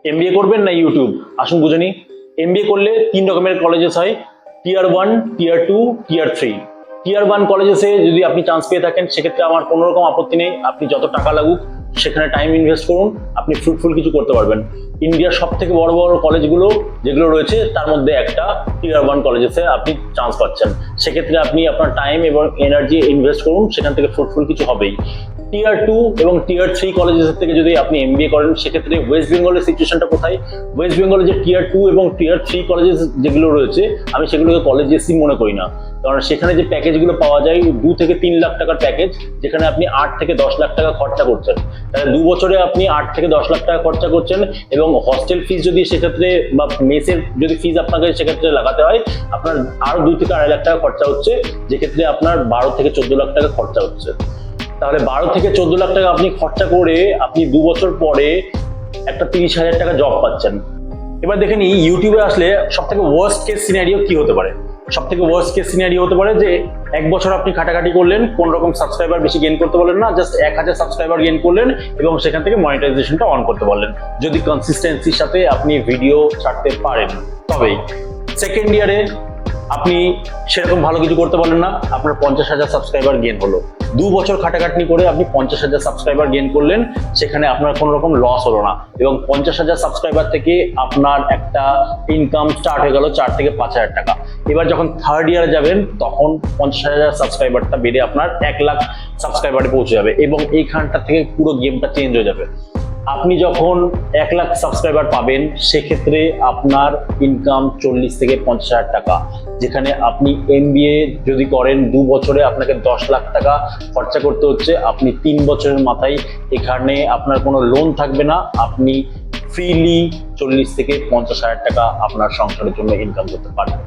MBA করবেন না YouTube? আসুন বুঝে নিই। এমবিএ করলে 3 রকমের কলেজেস হয়, টিয়ার 1, টিয়ার 2, টিয়ার 3। টিয়ার 1 কলেজেসে যদি আপনি চান্স পেয়ে থাকেন সেক্ষেত্রে আমার কোনো রকম আপত্তি নেই, আপনি যত টাকা লাগুক সেখানে টাইম ইনভেস্ট করুন, আপনি ফ্রুটফুল কিছু করতে পারবেন। ইন্ডিয়ার সব থেকে বড় বড় কলেজগুলো যেগুলো রয়েছে তার মধ্যে একটা টিয়ার 1 কলেজেসে আপনি চান্স পাচ্ছেন। সেক্ষেত্রে আপনি আপনার টাইম এবং এনার্জি ইনভেস্ট করুন, সেখান থেকে ফ্রুটফুল কিছু হবেই। টিয়ার 2 এবং টিয়ার 3 কলেজেস থেকে যদি আপনি এমবিএ করেন সেক্ষেত্রে ওয়েস্ট বেঙ্গলের সিচুয়েশনটা কোথায়? ওয়েস্ট বেঙ্গলে যে টিয়ার 2 এবং টিয়ার 3 কলেজেস যেগুলো রয়েছে আমি সেগুলোকে কলেজেসই মনে করি না, কারণ সেখানে যে প্যাকেজগুলো পাওয়া যায় 2 থেকে 3 লাখ টাকার প্যাকেজ, যেখানে আপনি 8 থেকে 10 লাখ টাকা খরচা করছেন। তাহলে 2 বছরে আপনি 8 থেকে 10 লাখ টাকা খরচা করছেন, এবং হস্টেল ফিস যদি সেক্ষেত্রে বা মেসের যদি ফিস আপনাকে সেক্ষেত্রে লাগাতে হয় আপনার আরো 2 থেকে 2.5 লাখ টাকা খরচা হচ্ছে, যেক্ষেত্রে আপনার 12 থেকে 14 লাখ টাকা খরচা হচ্ছে। তাহলে 12 থেকে 14 লাখ টাকা আপনি খরচা করে আপনি 2 বছর পরে একটা 30,000 টাকা জব পাচ্ছেন। এবার দেখে নিই ইউটিউবে আসলে সব থেকে ওয়ার্স্ট কেস সিনারিও কি হতে পারে। সব থেকে ওয়ার্স্ট কেস সিনারিও হতে পারে যে 1 বছর আপনি খাটাখাটি করলেন, কোন রকম সাবস্ক্রাইবার বেশি গেইন করতে পারলেন না, জাস্ট 1000 সাবস্ক্রাইবার গেইন করলেন এবং সেখান থেকে মনিটাইজেশনটা অন করতে পারলেন, যদি কনসিস্টেন্সির সাথে আপনি ভিডিও ছাড়তে পারেন। তবেই সেকেন্ড ইয়ারে আপনি সেরকম ভালো কিছু করতে পারলেন না, আপনার 50,000 সাবস্ক্রাইবার গেইন হলো। 2 বছর খাটাখাটনি করে আপনি 50,000 সাবস্ক্রাইবার গেইন করলেন, সেখানে আপনার কোনো রকম লস হলো না, এবং 50,000 সাবস্ক্রাইবার থেকে আপনার একটা ইনকাম স্টার্ট হয়ে গেল 4 থেকে 5,000 টাকা। এবার যখন থার্ড ইয়ারে যাবেন তখন 50,000 সাবস্ক্রাইবারটা বেড়ে আপনার 1 লাখ সাবস্ক্রাইবারে পৌঁছে যাবে, এবং এইখানটা থেকে পুরো গেমটা চেঞ্জ হয়ে যাবে। আপনি যখন 1 লাখ সাবস্ক্রাইবার পাবেন সেক্ষেত্রে আপনার ইনকাম 40 থেকে 50,000 টাকা, যেখানে আপনি এমবিএ যদি করেন 2 বছরে আপনাকে 10 লাখ টাকা খরচা করতে হচ্ছে, আপনি 3 বছরের মাথায় এখানে আপনার কোনো লোন থাকবে না, আপনি ফ্রিলি 40 থেকে 50,000 টাকা আপনার সংসারের জন্য ইনকাম করতে পারবেন।